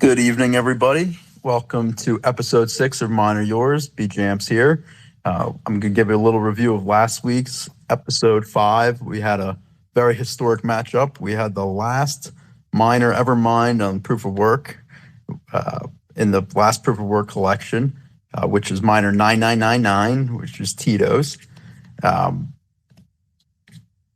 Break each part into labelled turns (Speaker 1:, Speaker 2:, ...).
Speaker 1: Good evening, everybody. Welcome to episode 6 of Mine or Yours. BJamps here. I'm going to give you a little review of last week's episode 5. We had a very historic matchup. We had the last miner ever mined on proof of work in the last proof of work collection, which is miner 9999, which is Tito's.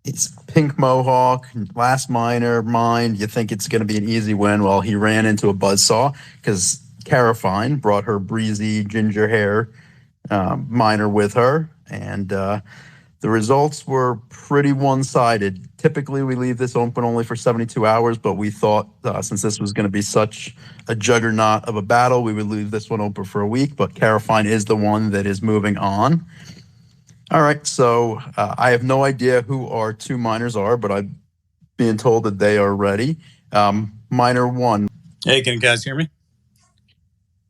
Speaker 1: It's pink mohawk, last miner mined. You think it's going to be an easy win. Well, he ran into a buzzsaw because Carafine brought her breezy ginger hair miner with her, and the results were pretty one-sided. Typically, we leave this open only for 72 hours, but we thought since this was going to be such a juggernaut of a battle, we would leave this one open for a week, but Carafine is the one that is moving on. All right, so I have no idea who our two miners are, but I'm being told that they are ready. Miner 1.
Speaker 2: Hey, can you guys hear me?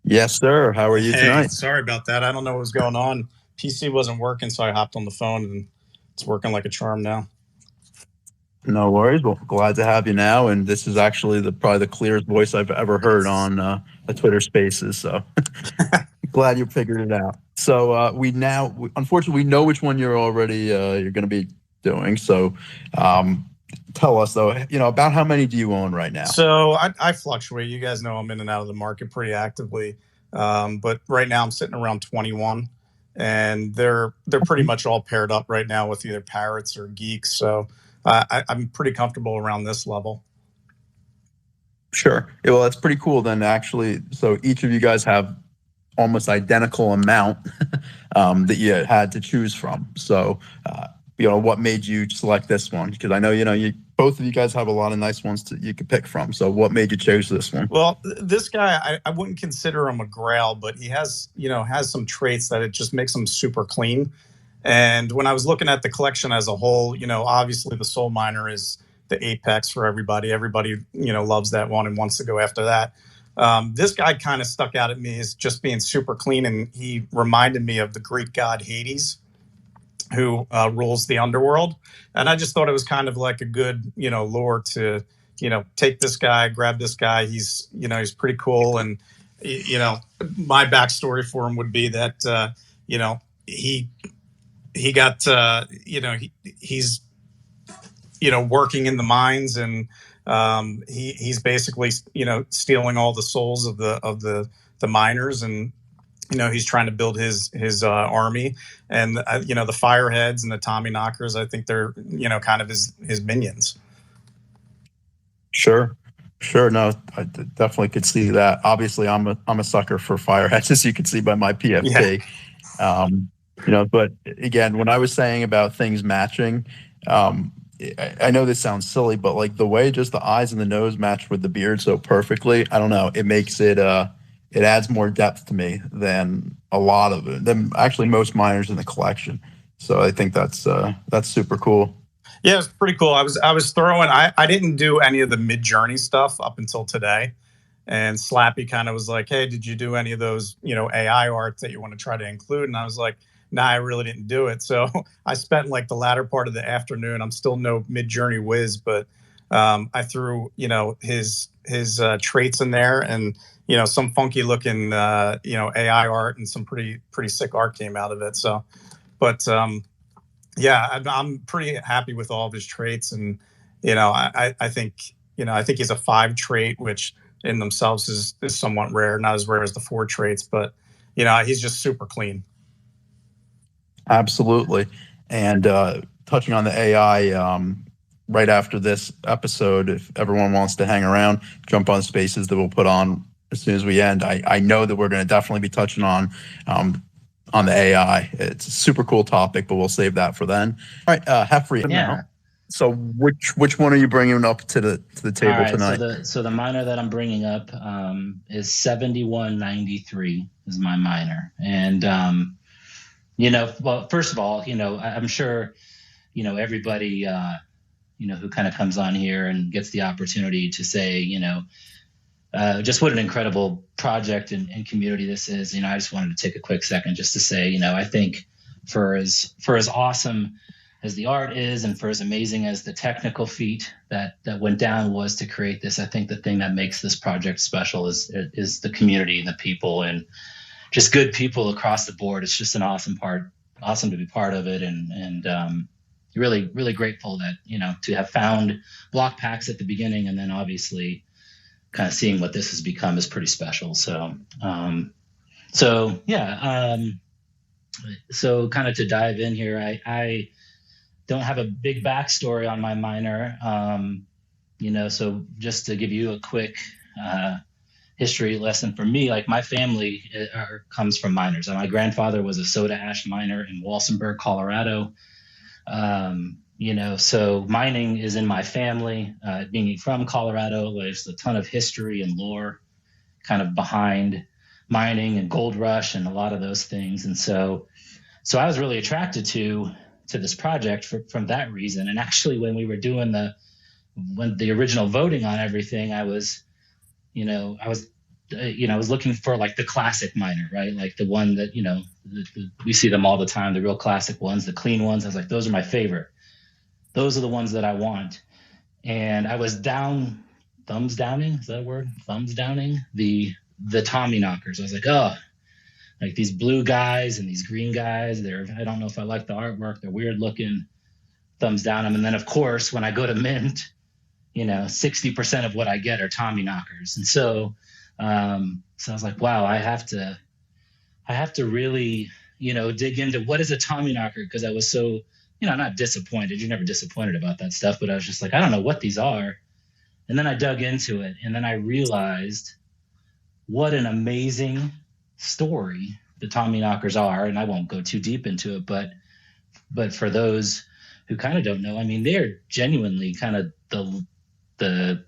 Speaker 1: Yes, sir. How are you tonight?
Speaker 2: Sorry about that. I don't know what was going on. PC wasn't working, so I hopped on the phone, and it's working like a charm now.
Speaker 1: No worries. Well, glad to have you now, and this is actually probably the clearest voice I've ever heard on a Twitter Spaces, so glad you figured it out. So unfortunately, we know which one you're going to be doing. So tell us, though, about how many do you own right now?
Speaker 2: So I fluctuate. You guys know I'm in and out of the market pretty actively. But right now I'm sitting around 21, and they're pretty much all paired up right now with either parrots or geeks. So I'm pretty comfortable around this level.
Speaker 1: Sure. Yeah, well, that's pretty cool then, actually. So each of you guys have almost identical amount that you had to choose from. So, what made you select this one? Because I know, both of you guys have a lot of nice ones you could pick from. So what made you choose this one?
Speaker 2: Well, this guy, I wouldn't consider him a grail, but he has some traits that it just makes him super clean. And when I was looking at the collection as a whole, obviously the Soul Miner is the apex for everybody. Everybody, loves that one and wants to go after that. This guy kind of stuck out at me as just being super clean, and he reminded me of the Greek god Hades, who rules the underworld. And I just thought it was kind of like a good, lure to, take this guy, grab this guy. He's pretty cool. And, my backstory for him would be that, he got, he's, working in the mines, and he's basically, stealing all the souls of the miners, and he's trying to build his army, and the Fireheads and the Tommy Knockers, I think they're kind of his minions.
Speaker 1: Sure. No, I definitely could see that. Obviously, I'm a sucker for Fireheads, as you can see by my PFP. Yeah. But again, when I was saying about things matching, I know this sounds silly, but like the way just the eyes and the nose match with the beard so perfectly, I don't know, it makes it it adds more depth to me than a lot of it, than actually most miners in the collection. So I think that's super cool.
Speaker 2: Yeah, it's pretty cool. I was throwing. I didn't do any of the Mid-Journey stuff up until today, and Slappy kind of was like, "Hey, did you do any of those AI art that you want to try to include?" And I was like, "Nah, I really didn't do it." So I spent like the latter part of the afternoon. I'm still no Mid-Journey whiz, but I threw his traits in there, and some funky looking AI art, and some pretty sick art came out of it. So, but yeah, I'm pretty happy with all of his traits, and I think he's a 5 trait, which in themselves is somewhat rare, not as rare as the 4 traits, but he's just super clean.
Speaker 1: Absolutely. And touching on the AI, right after this episode, if everyone wants to hang around, jump on Spaces that we'll put on as soon as we end. I know that we're going to definitely be touching on the AI. It's a super cool topic, but we'll save that for then. All right, Heffrey.
Speaker 3: Yeah.
Speaker 1: So which one are you bringing up to the table tonight?
Speaker 3: So the miner that I'm bringing up is 7193 is my miner, and well, first of all, I'm sure everybody who kind of comes on here and gets the opportunity to say just what an incredible project and community this is. I just wanted to take a quick second just to say, I think for as awesome as the art is, and for as amazing as the technical feat that went down was to create this, I think the thing that makes this project special is the community and the people, and just good people across the board. It's just an awesome to be part of it, and really, really grateful that, to have found block packs at the beginning, and then obviously kind of seeing what this has become is pretty special. So kind of to dive in here, I don't have a big backstory on my miner, so just to give you a quick history lesson for me, like my family comes from miners. My grandfather was a soda ash miner in Walsenburg, Colorado. So mining is in my family. Being from Colorado, there's a ton of history and lore kind of behind mining and gold rush and a lot of those things. And so I was really attracted to this project from that reason. And actually, when we were doing when the original voting on everything, I was looking for like the classic miner, right? Like the one that, we see them all the time, the real classic ones, the clean ones. I was like, those are my favorite. Those are the ones that I want. And I was thumbs downing, is that a word? Thumbs downing the Tommy knockers. I was like, oh, like these blue guys and these green guys, I don't know if I like the artwork. They're weird looking. Thumbs down them. And then of course, when I go to mint, 60% of what I get are Tommy knockers. And so I was like, wow, I have to really, dig into what is a Tommy knocker, because I was so, not disappointed. You're never disappointed about that stuff, but I was just like, I don't know what these are. And then I dug into it, and then I realized what an amazing story the Tommy knockers are. And I won't go too deep into it, but for those who kind of don't know, I mean, they're genuinely kind of the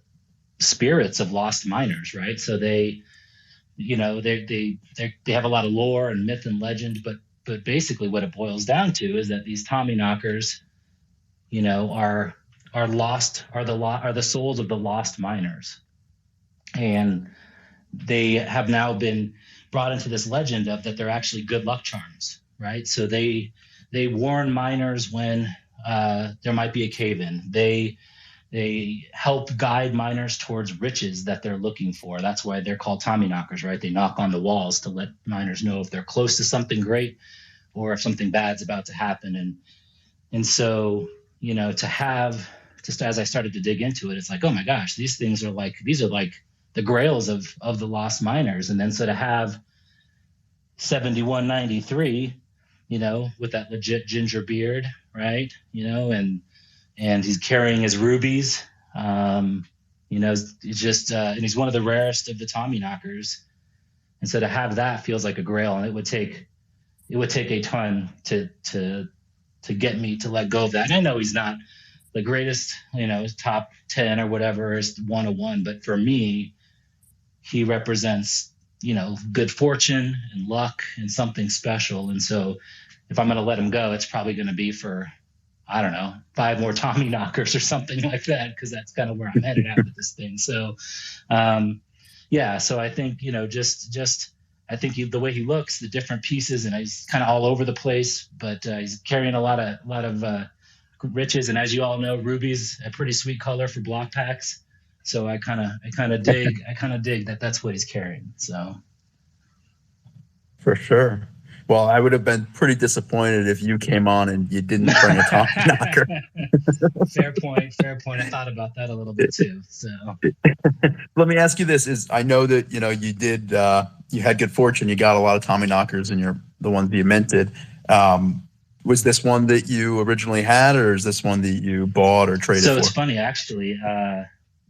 Speaker 3: spirits of lost miners, right? So they have a lot of lore and myth and legend, but basically what it boils down to is that these Tommy knockers, are the souls of the lost miners, and they have now been brought into this legend of that they're actually good luck charms, right? So they warn miners when there might be a cave-in. They help guide miners towards riches that they're looking for. That's why they're called Tommy knockers, right? They knock on the walls to let miners know if they're close to something great or if something bad's about to happen. And so, to have, just as I started to dig into it, it's like, oh my gosh, these are like the grails of the lost miners. And then so to have 7193, with that legit ginger beard, right? And he's carrying his rubies. It's just, and he's one of the rarest of the Tommy knockers. And so to have that feels like a grail, and it would take a ton to get me to let go of that. And I know he's not the greatest, top 10 or whatever is 101, but for me, he represents, good fortune and luck and something special. And so if I'm going to let him go, it's probably going to be for, I don't know, 5 more Tommy knockers or something like that, because that's kind of where I'm headed after this thing. So, so I think, I think the way he looks, the different pieces, and he's kind of all over the place, but he's carrying a lot of riches. And as you all know, ruby's a pretty sweet color for block packs. So I kind of dig that that's what he's carrying. So.
Speaker 1: For sure. Well, I would have been pretty disappointed if you came on and you didn't bring a Tommy knocker.
Speaker 3: Fair point. I thought about that a little bit too. So
Speaker 1: let me ask you this: I know that you did you had good fortune. You got a lot of Tommy knockers, and the ones that you minted. Was this one that you originally had, or is this one that you bought or traded for?
Speaker 3: So it's funny, actually.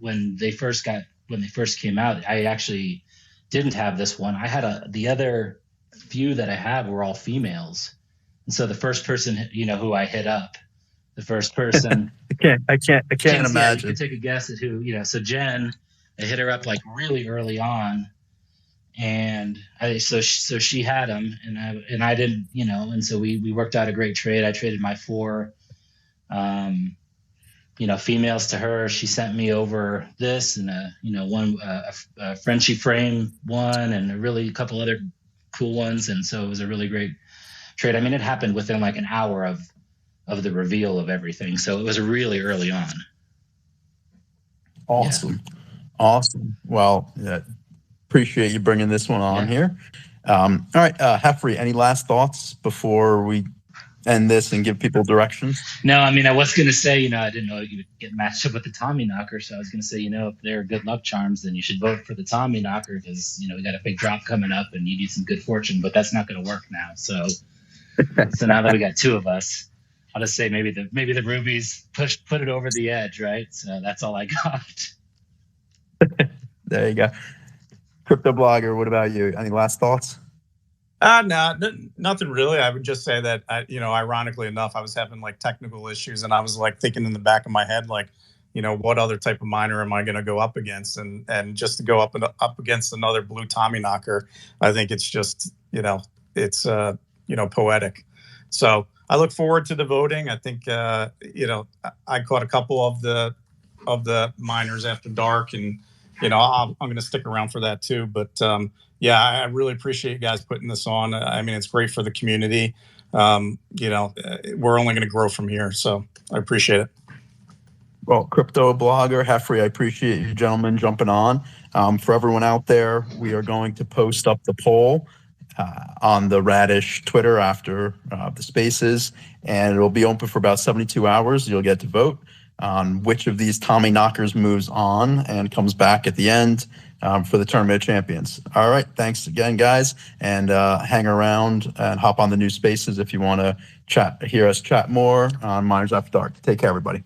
Speaker 3: When they first came out, I actually didn't have this one. I had the other few that I have were all females, and so the first person who I hit up, the first person
Speaker 1: I can't imagine.
Speaker 3: Yeah, you can take a guess at who. So Jen, I hit her up like really early on, and so she had them, and I didn't, and so we worked out a great trade. I traded my 4 females to her. She sent me over this and a Frenchie frame one, and a couple other cool ones. And so it was a really great trade. I mean, it happened within like an hour of the reveal of everything. So it was really early on.
Speaker 1: Awesome. Yeah. Awesome. Well, appreciate you bringing this one on here. All right, Heffrey, any last thoughts before we end this and give people directions?
Speaker 3: No, I mean, I was going to say, I didn't know you would get matched up with the Tommy Knocker. So I was going to say, if they're good luck charms, then you should vote for the Tommy Knocker because, we got a big drop coming up and you need some good fortune, but that's not going to work now. So now that we got two of us, I'll just say maybe the rubies put it over the edge, right? So that's all I got.
Speaker 1: There you go. Crypto blogger, what about you? Any last thoughts?
Speaker 2: No, nothing really. I would just say that, ironically enough, I was having like technical issues and I was like thinking in the back of my head, like, what other type of miner am I going to go up against? And just to go up against another blue Tommy Knocker, I think it's just, it's, poetic. So I look forward to the voting. I think, I caught a couple of the miners after dark and, I'm going to stick around for that too. But, I really appreciate you guys putting this on. I mean, it's great for the community. We're only going to grow from here. So I appreciate it.
Speaker 1: Well, crypto blogger, Heffrey, I appreciate you gentlemen jumping on. For everyone out there, we are going to post up the poll on the Radish Twitter after the spaces, and it will be open for about 72 hours. You'll get to vote on which of these Tommy Knockers moves on and comes back at the end for the Tournament of Champions. All right, thanks again, guys, and hang around and hop on the new spaces if you want to hear us chat more on Miners After Dark. Take care, everybody.